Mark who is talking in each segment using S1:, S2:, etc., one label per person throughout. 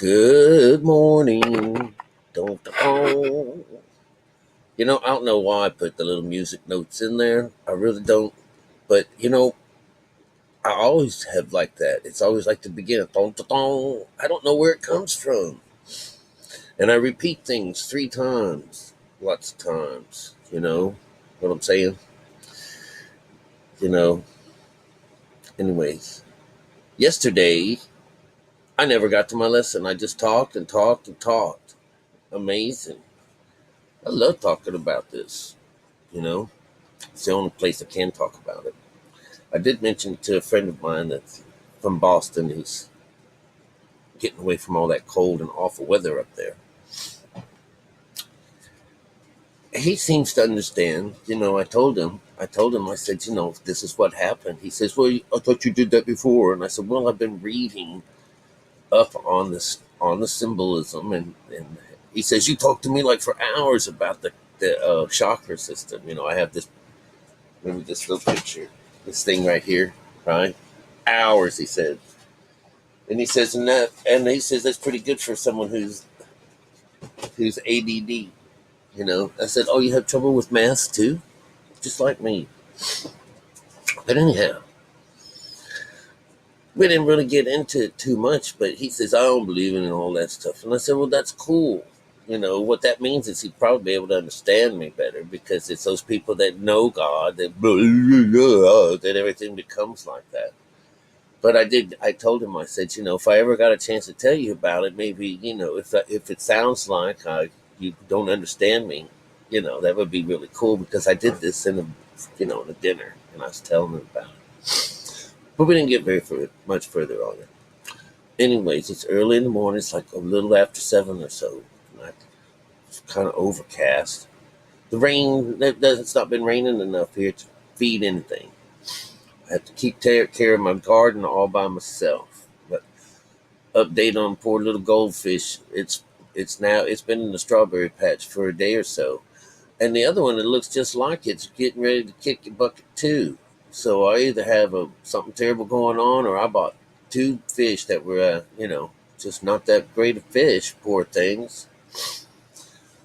S1: Good morning. Don't. I don't know why I put the little music notes in there. I really don't. But I always have like that. It's always like the beginning. Don, don, don. I don't know where it comes from, and I repeat things 3 times, lots of times. You know what I'm saying? You know. Anyways, yesterday I never got to my lesson. I just talked and talked and talked. Amazing. I love talking about this. You know. It's the only place I can talk about it. I did mention to a friend of mine that's from Boston who's getting away from all that cold and awful weather up there. He seems to understand. I said, this is what happened. He says, well, I thought you did that before. And I said, well, I've been reading up on the symbolism. And he says, you talked to me like for hours about the chakra system. I have maybe this little picture, this thing right here, right? Hours, he said. And he says, and he says that's pretty good for someone who's ADD. I said, oh, you have trouble with math too, just like me. But anyhow, we didn't really get into it too much. But he says, I don't believe in all that stuff. And I said, well, that's cool. What that means is he'd probably be able to understand me better because it's those people that know God that everything becomes like that. But I told him, I said, if I ever got a chance to tell you about it, maybe, if it sounds like you don't understand me, that would be really cool because I did this in a dinner and I was telling him about it. But we didn't get much further on it. Anyways, it's early in the morning. It's like a little after 7 or so. It's kind of overcast. The rain, it's not been raining enough here to feed anything. I have to keep care of my garden all by myself. But update on poor little goldfish. It's been in the strawberry patch for a day or so, and the other one that looks just like it's getting ready to kick the bucket too. So I either have something terrible going on, or I bought 2 fish that were just not that great of fish. Poor things.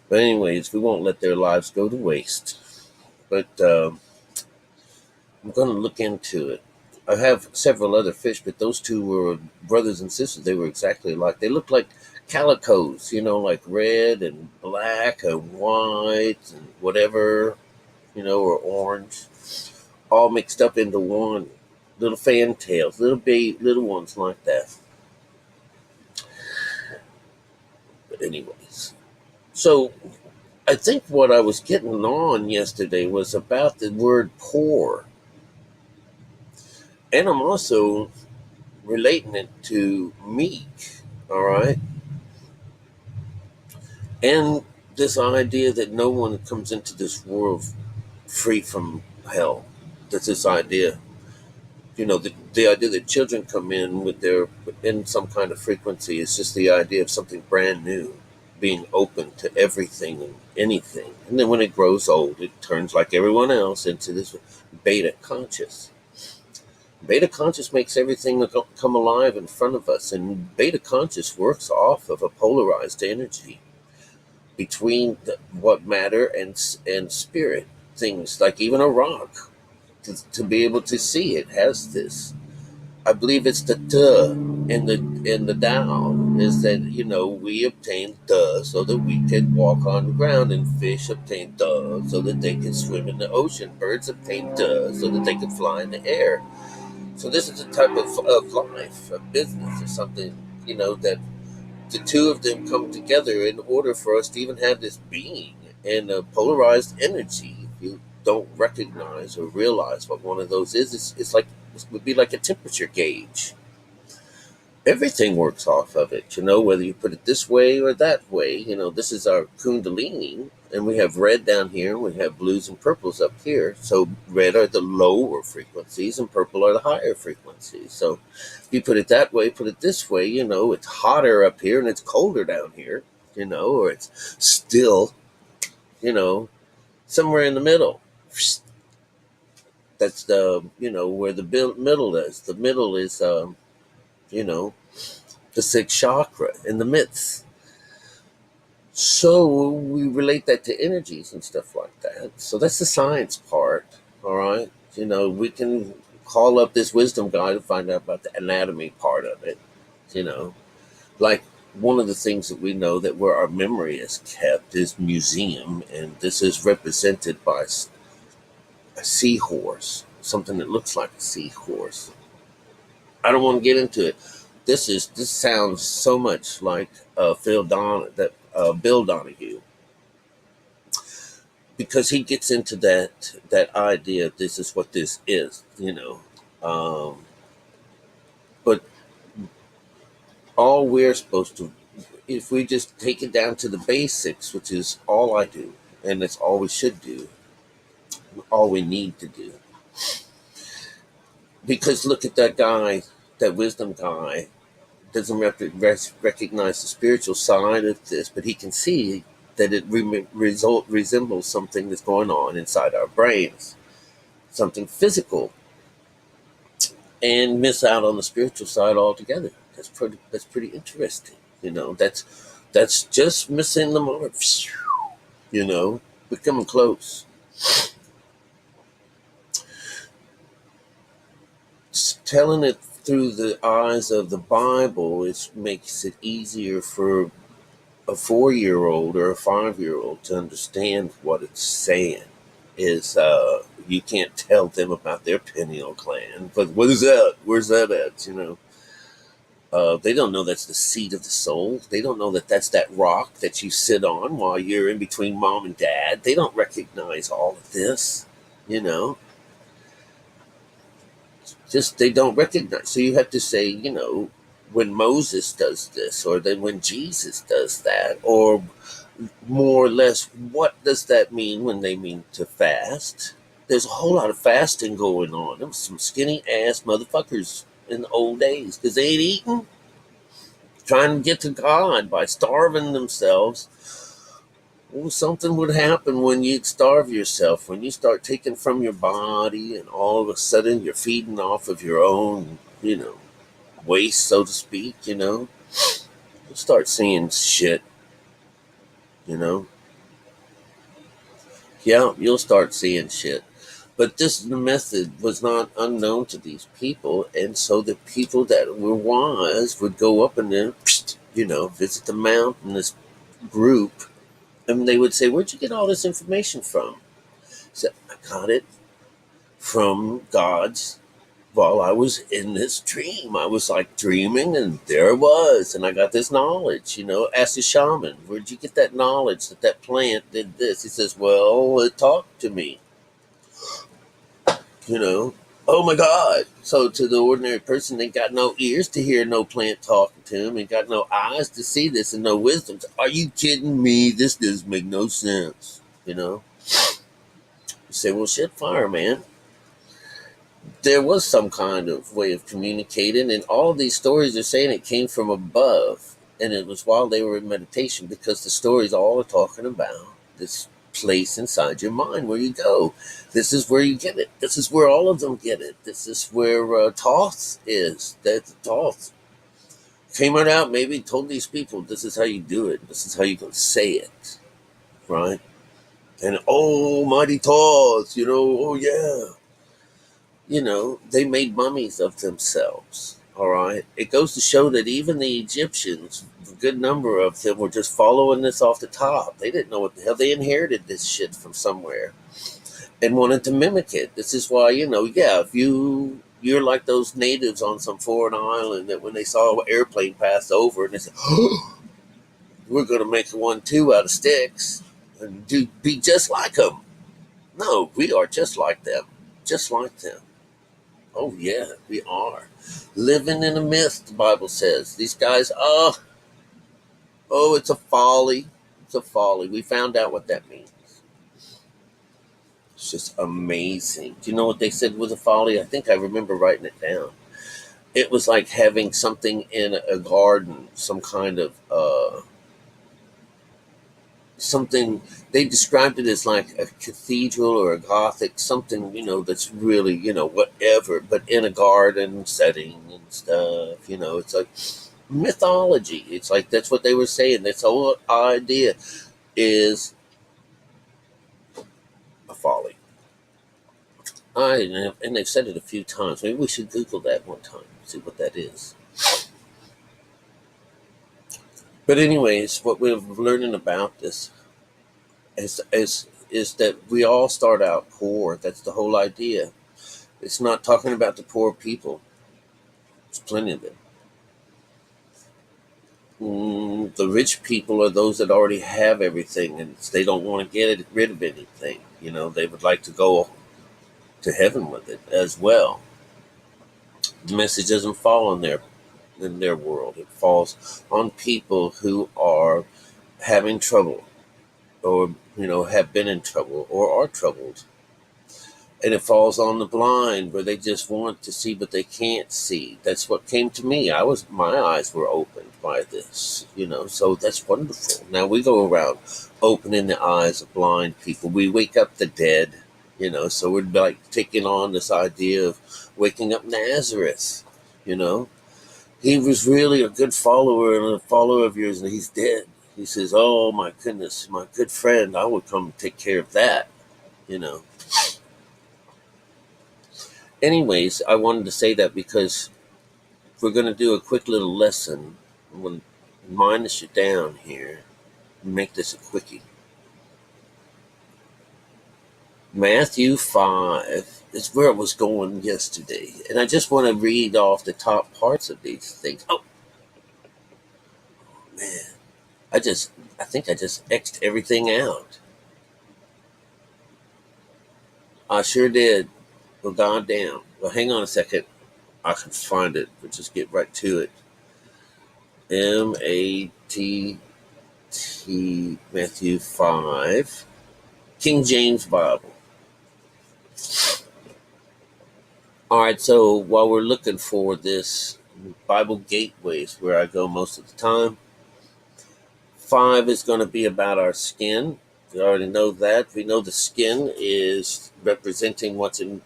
S1: But anyways, we won't let their lives go to waste. But I'm going to look into it. I have several other fish, but those two were brothers and sisters. They were exactly alike. They looked like calicos, like red and black and white and whatever, or orange, all mixed up into one. Little fantails, little ones like that. But anyways, so I think what I was getting on yesterday was about the word poor, and I'm also relating it to meek. All right. And this idea that no one comes into this world free from hell. That's this idea. The idea that children come in in some kind of frequency is just the idea of something brand new, being open to everything and anything. And then when it grows old, it turns like everyone else into this beta conscious. Beta conscious makes everything come alive in front of us, and beta conscious works off of a polarized energy between what matter and spirit. Things like even a rock, to be able to see it, has this. I believe it's the duh in the Tao is that we obtain duh so that we can walk on the ground, and fish obtain duh so that they can swim in the ocean. Birds obtain duh so that they can fly in the air. So this is a type of life, a business, or something that the two of them come together in order for us to even have this being and a polarized energy. If you don't recognize or realize what one of those is, it would be like a temperature gauge. Everything works off of it, whether you put it this way or that way. This is our kundalini, and we have red down here, and we have blues and purples up here. So red are the lower frequencies, and purple are the higher frequencies. So if you put it that way, put it this way, it's hotter up here and it's colder down here, or it's still, somewhere in the middle. That's where the middle is. The middle is, you know, the sixth chakra and the myths. So we relate that to energies and stuff like that. So that's the science part, all right? We can call up this wisdom guy to find out about the anatomy part of it, you know. Like one of the things that we know that where our memory is kept is museum, and this is represented by a seahorse, something that looks like a seahorse. I don't want to get into it. This sounds so much like Bill Donahue, because he gets into that idea. This is what this is. But all we're supposed to, if we just take it down to the basics, which is all I do, and it's all we should do, all we need to do. Because look at that guy, that wisdom guy, doesn't recognize the spiritual side of this, but he can see that it resembles something that's going on inside our brains, something physical, and miss out on the spiritual side altogether. That's pretty interesting. That's just missing the mark. We're coming close. Telling it through the eyes of the Bible, it makes it easier for a 4-year-old or a 5-year-old to understand what it's saying. Is you can't tell them about their pineal gland, but what is that? Where's that at? They don't know that's the seat of the soul. They don't know that that's that rock that you sit on while you're in between mom and dad. They don't recognize all of this. You know, just they don't recognize. So you have to say, when Moses does this, or then when Jesus does that, or more or less, what does that mean when they mean to fast? There's a whole lot of fasting going on. There was some skinny ass motherfuckers in the old days because they ain't eating, trying to get to God by starving themselves. Well, something would happen when you starve yourself, when you start taking from your body, and all of a sudden you're feeding off of your own, waste, so to speak. You'll start seeing shit. You know, yeah, you'll start seeing shit. But this method was not unknown to these people, and so the people that were wise would go up and then, visit the mountain, this group, and they would say, "Where'd you get all this information from?" I said, "I got it from God's. While I was in this dream, I was like dreaming, and there it was, and I got this knowledge. Ask the shaman, where'd you get that knowledge that that plant did this?" He says, "Well, it talked to me." Oh my God. So to the ordinary person, they got no ears to hear no plant talking to him, and got no eyes to see this, and no wisdom. Are you kidding me? This doesn't make no sense. You say, well, shit, fire, man. There was some kind of way of communicating, and all of these stories are saying it came from above, and it was while they were in meditation, because the stories all are talking about this place inside your mind where you go. This is where you get it. This is where all of them get it. This is where Thoth is. That Thoth came right out, maybe told these people, this is how you do it. This is how you're going to say it, right? And oh, mighty Thoth, oh yeah. They made mummies of themselves. All right. It goes to show that even the Egyptians, a good number of them, were just following this off the top. They didn't know what the hell. They inherited this shit from somewhere and wanted to mimic it. This is why, if you're like those natives on some foreign island that when they saw an airplane pass over and they said, oh, we're going to make a 1-2 out of sticks and be just like them. No, we are just like them. Just like them. Oh, yeah, we are. Living in a myth, the Bible says. These guys, it's a folly. It's a folly. We found out what that means. It's just amazing. Do you know what they said was a folly? I think I remember writing it down. It was like having something in a garden, some kind of, something, they described it as like a cathedral or a Gothic, something, that's really, whatever, but in a garden setting and stuff, it's like, mythology. It's like that's what they were saying. This whole idea is a folly. And they've said it a few times. Maybe we should Google that one time, see what that is. But anyways, what we're learning about this is that we all start out poor. That's the whole idea. It's not talking about the poor people. There's plenty of them. The rich people are those that already have everything, and they don't want to get rid of anything. They would like to go to heaven with it as well. The message doesn't fall in their world. It falls on people who are having trouble, or have been in trouble, or are troubled. And it falls on the blind, where they just want to see but they can't see. That's what came to me. My eyes were opened by this, so that's wonderful. Now we go around opening the eyes of blind people. We wake up the dead, so we're like taking on this idea of waking up Nazareth. He was really a good follower and a follower of yours, and he's dead. He says, oh my goodness, my good friend, I would come take care of that. Anyways, I wanted to say that because we're going to do a quick little lesson. I'm going to minus you down here and make this a quickie. Matthew 5 is where I was going yesterday. And I just want to read off the top parts of these things. Oh, man. I think I just X'd everything out. I sure did. Well, goddamn. Well, hang on a second. I can find it. We'll just get right to it. MATT Matthew 5. King James Bible. All right, so while we're looking for this, Bible Gateways, where I go most of the time, 5 is going to be about our skin. We already know that. We know the skin is representing what's in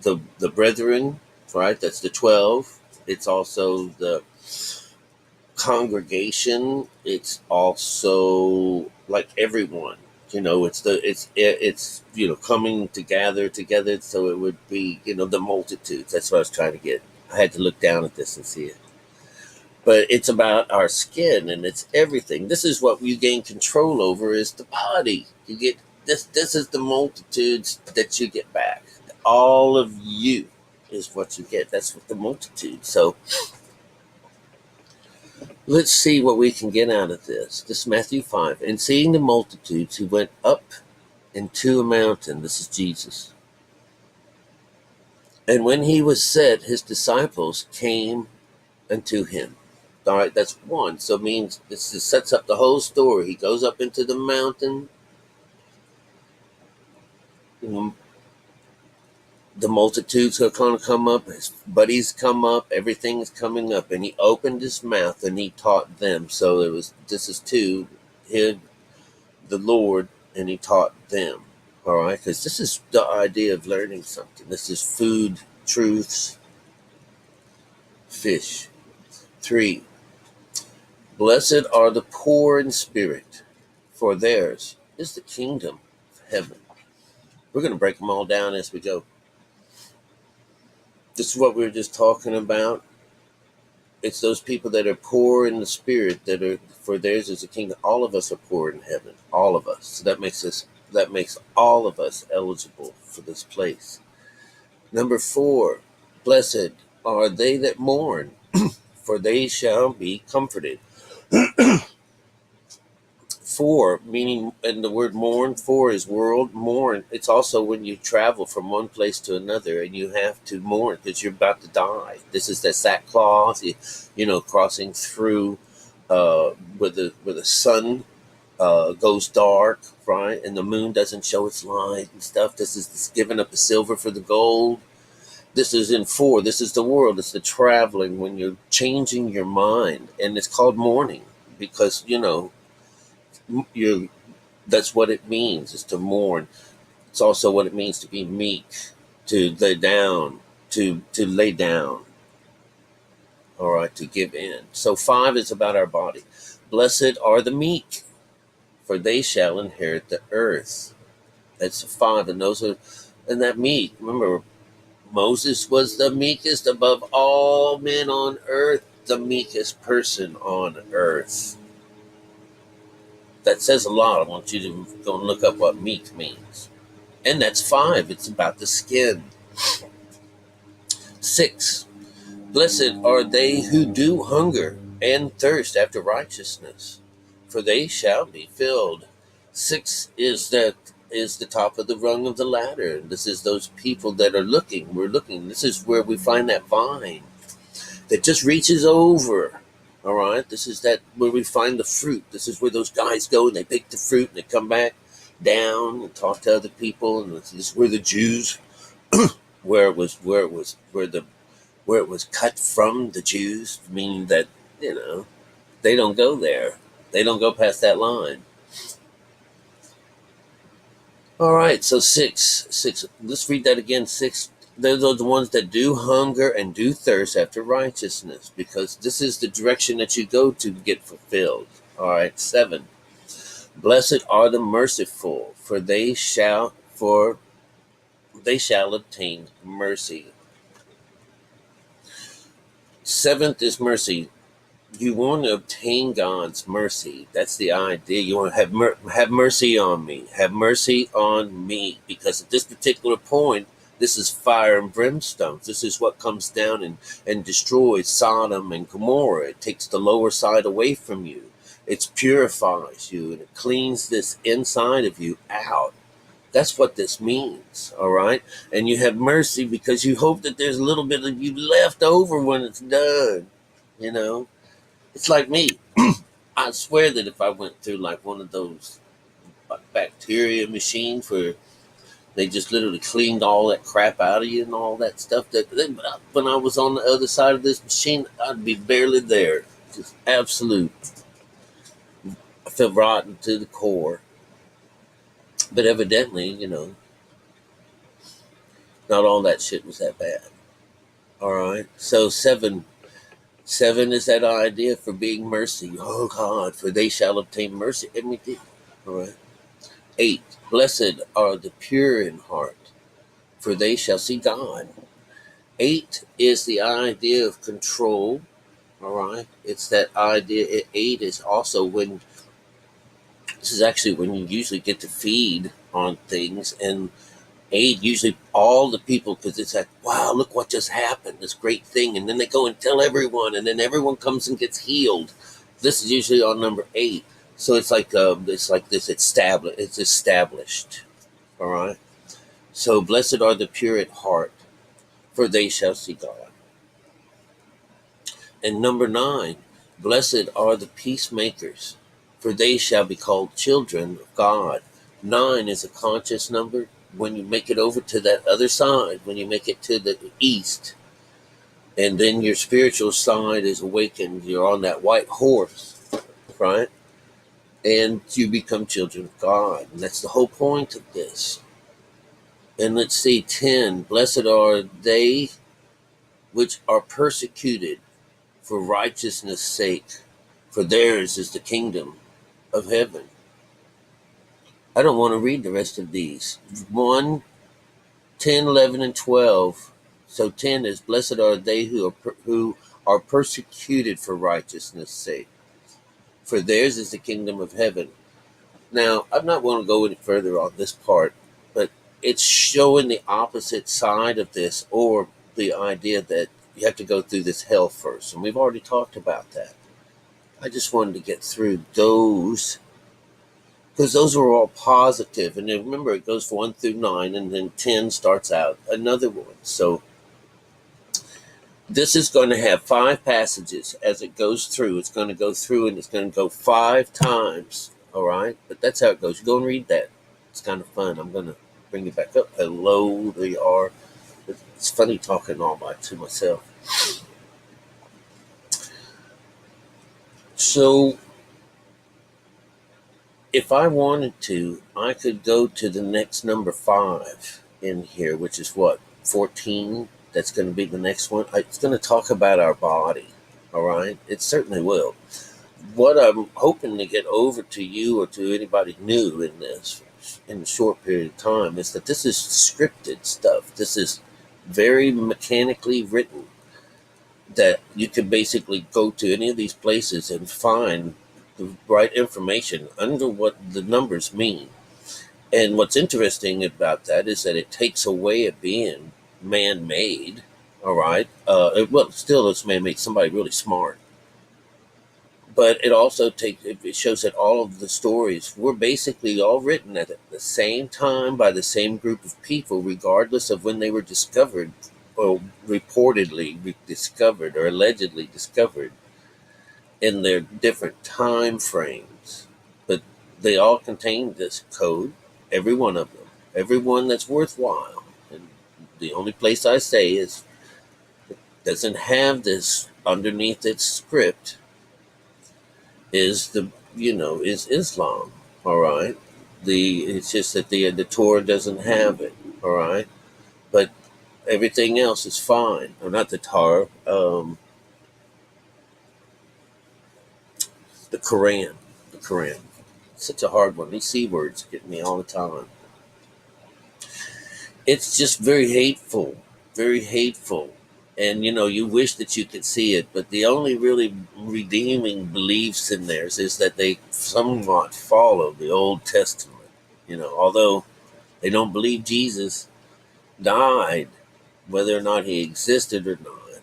S1: the brethren, right? That's the 12. It's also the congregation. It's also like everyone. It's coming together. So it would be the multitudes. That's what I was trying to get. I had to look down at this and see it. But it's about our skin, and it's everything. This is what you gain control over, is the body. You get this. This is the multitudes that you get back. All of you is what you get. That's what the multitude. So let's see what we can get out of this. This is Matthew 5. And seeing the multitudes, he went up into a mountain. This is Jesus. And when he was set, his disciples came unto him. All right, that's one. So it means this sets up the whole story. He goes up into the mountain. The multitudes are going to come up. His buddies come up. Everything's coming up. And he opened his mouth and he taught them. So this is two. Him, the Lord, and he taught them. All right, because this is the idea of learning something. This is food, truths, fish. 3. Blessed are the poor in spirit, for theirs is the kingdom of heaven. We're going to break them all down as we go. This is what we were just talking about. It's those people that are poor in the spirit, for theirs is the kingdom. All of us are poor in heaven. All of us. So that makes all of us eligible for this place. Number 4, blessed are they that mourn, for they shall be comforted. 4, meaning, and the word mourn, 4 is world. Mourn, it's also when you travel from one place to another and you have to mourn because you're about to die. This is the sackcloth, crossing through where the sun goes dark, right? And the moon doesn't show its light and stuff. This is giving up the silver for the gold. This is in 4. This is the world. It's the traveling when you're changing your mind. And it's called mourning because, that's what it means, is to mourn. It's also what it means to be meek, to lay down, to lay down. all right, to give in. So 5 is about our body. Blessed are the meek, for they shall inherit the earth. That's 5, and those are, and that meek. Remember, Moses was the meekest above all men on earth, the meekest person on earth. That says a lot. I want you to go and look up what meek means. And that's 5. It's about the skin. 6. Blessed are they who do hunger and thirst after righteousness, for they shall be filled. 6 is the top of the rung of the ladder. This is those people that are looking. We're looking. This is where we find that vine that just reaches over. All right. This is that where we find the fruit. This is where those guys go and they pick the fruit and they come back down and talk to other people. And this is where the Jews, where it was cut from the Jews, meaning that, they don't go there. They don't go past that line. All right, so 6. Let's read that again. 6. Those are the ones that do hunger and do thirst after righteousness, because this is the direction that you go to get fulfilled. All right, 7. Blessed are the merciful, for they shall obtain mercy. 7th is mercy. You want to obtain God's mercy. That's the idea. You want to have mercy on me. Have mercy on me. Because at this particular point, this is fire and brimstone. This is what comes down and destroys Sodom and Gomorrah. It takes the lower side away from you. It purifies you and it cleans this inside of you out. That's what this means, all right? And you have mercy because you hope that there's a little bit of you left over when it's done, It's like me. I swear that if I went through like one of those bacteria machines where they just literally cleaned all that crap out of you and all that stuff, when I was on the other side of this machine, I'd be barely there. Just absolute. I feel rotten to the core. But evidently, not all that shit was that bad. All right. So 7 is that idea for being mercy. Oh God, for they shall obtain mercy. All right. 8. Blessed are the pure in heart, for they shall see God. 8 is the idea of control. All right. It's that idea. 8 is also this is actually when you usually get to feed on things, and 8 usually all the people, because it's like, wow, look what just happened, this great thing, and then they go and tell everyone, and then everyone comes and gets healed. This is usually on number 8. So it's like this established. It's established. All right. So blessed are the pure at heart, for they shall see God. And number 9, blessed are the peacemakers, for they shall be called children of God. 9 is a conscious number. When you make it over to that other side, when you make it to the east, and then your spiritual side is awakened, you're on that white horse, right? And you become children of God. And that's the whole point of this. And let's see, 10, blessed are they which are persecuted for righteousness' sake, for theirs is the kingdom of heaven. I don't want to read the rest of these. 1, 10, 11, and 12. So 10 is, blessed are they who are persecuted for righteousness' sake, for theirs is the kingdom of heaven. Now, I'm not going to go any further on this part, but it's showing the opposite side of this, or the idea that you have to go through this hell first. And we've already talked about that. I just wanted to get through those, because those are all positive. And then remember, it goes 1 through 9, and then 10 starts out another one. So this is going to have 5 passages as it goes through. It's going to go through, and it's going to go 5 times. All right? But that's how it goes. You go and read that. It's kind of fun. I'm going to bring it back up. Hello, they are. It's funny talking all to myself. So if I wanted to, I could go to the next number 5 in here, which is what? 14? That's going to be the next one. It's going to talk about our body. All right, it certainly will. What I'm hoping to get over to you or to anybody new in this in a short period of time is that this is scripted stuff. This is very mechanically written, that you can basically go to any of these places and find the right information under what the numbers mean. And what's interesting about that is that it takes away it being man-made. All right, well, still it's man-made. Somebody really smart, but it also takes it shows that all of the stories were basically all written at the same time by the same group of people, regardless of when they were discovered or reportedly discovered or allegedly discovered, in their different time frames. But they all contain this code, every one of them, every one that's worthwhile. And the only place I say is it doesn't have this underneath its script is is Islam. All right, it's just that the Torah doesn't have it. All right, but everything else is fine. Or not the Torah, the Quran. The Quran. Such a hard one. These C words get me all the time. It's just very hateful, very hateful. And you wish that you could see it, but the only really redeeming beliefs in theirs is that they somewhat follow the Old Testament. Although they don't believe Jesus died, whether or not he existed or not.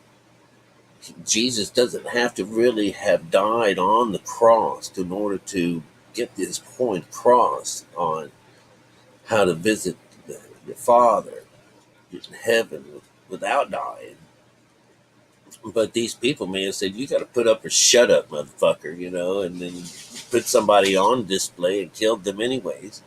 S1: Jesus doesn't have to really have died on the cross in order to get this point across on how to visit the Father in heaven without dying. But these people may have said, you got to put up or shut up, motherfucker, and then put somebody on display and killed them anyways.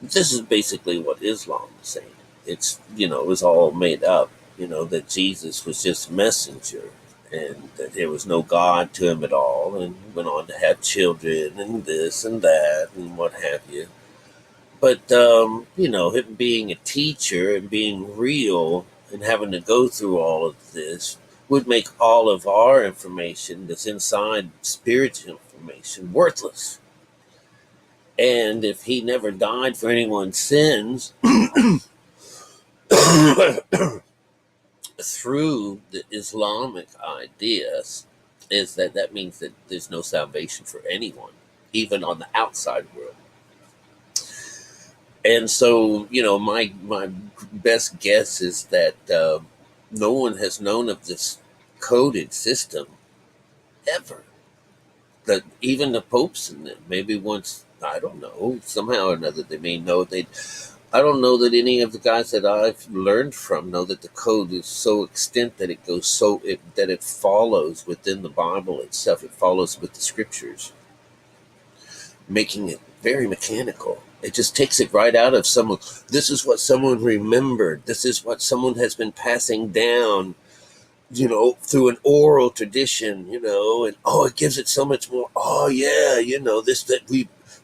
S1: This is basically what Islam is saying. It was all made up, that Jesus was just a messenger and that there was no God to him at all, and went on to have children and this and that and what have you. But, him being a teacher and being real and having to go through all of this would make all of our information that's inside spiritual information worthless. And if he never died for anyone's sins through the Islamic ideas, is that means that there's no salvation for anyone, even on the outside world. And so, my best guess is that no one has known of this coded system ever. That even the popes and them, maybe once, I don't know, somehow or another they may know. I don't know that any of the guys that I've learned from know that the code is so extent that it goes that it follows within the Bible itself. It follows with the scriptures, making it very mechanical. It just takes it right out of someone. This is what someone remembered. This is what someone has been passing down, through an oral tradition, and it gives it so much more. Oh yeah, this that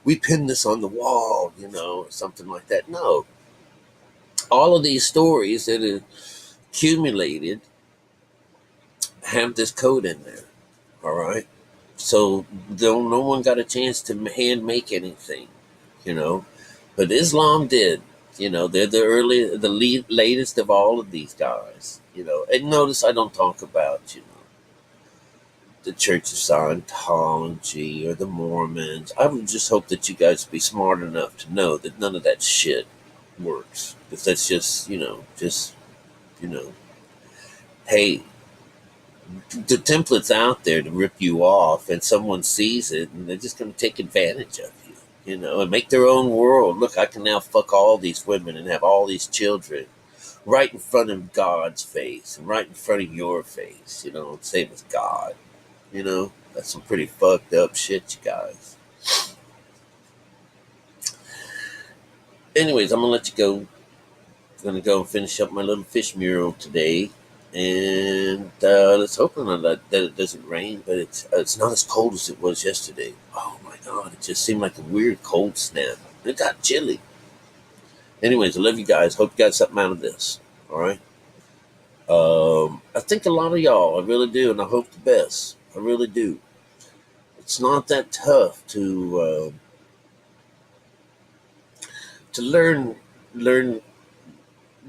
S1: we pin this on the wall, or something like that. No, all of these stories that are accumulated have this code in there. All right, so no one got a chance to hand make anything, but Islam did. They're the latest of all of these guys. And notice I don't talk about the Church of Scientology or the Mormons. I would just hope that you guys be smart enough to know that none of that shit works. Because that's just, hey, the template's out there to rip you off, and someone sees it, and they're just going to take advantage of you, and make their own world. Look, I can now fuck all these women and have all these children right in front of God's face and right in front of your face, same as God. That's some pretty fucked up shit, you guys. Anyways, I'm gonna let you go. I'm gonna go and finish up my little fish mural today, and let's hope that it doesn't rain. But it's not as cold as it was yesterday. Oh my God, it just seemed like a weird cold snap. It got chilly. Anyways, I love you guys. Hope you got something out of this. All right. I think a lot of y'all, I really do, and I hope the best. I really do. It's not that tough to learn,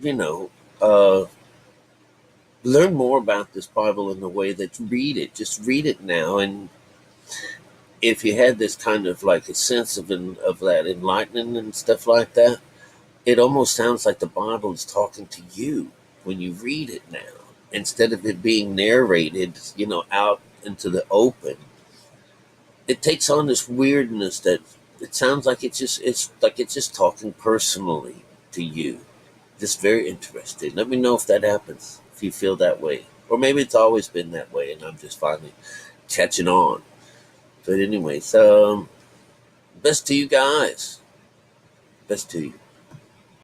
S1: you know, uh, learn more about this Bible in the way that you read it. Just read it now, and if you had this kind of like a sense of that enlightening and stuff like that, it almost sounds like the Bible is talking to you when you read it now, instead of it being narrated, out into the open. It takes on this weirdness that it sounds like it's just talking personally to you. Just very interesting. Let me know if that happens, if you feel that way. Or maybe it's always been that way and I'm just finally catching on. But anyway, so best to you guys. Best to you.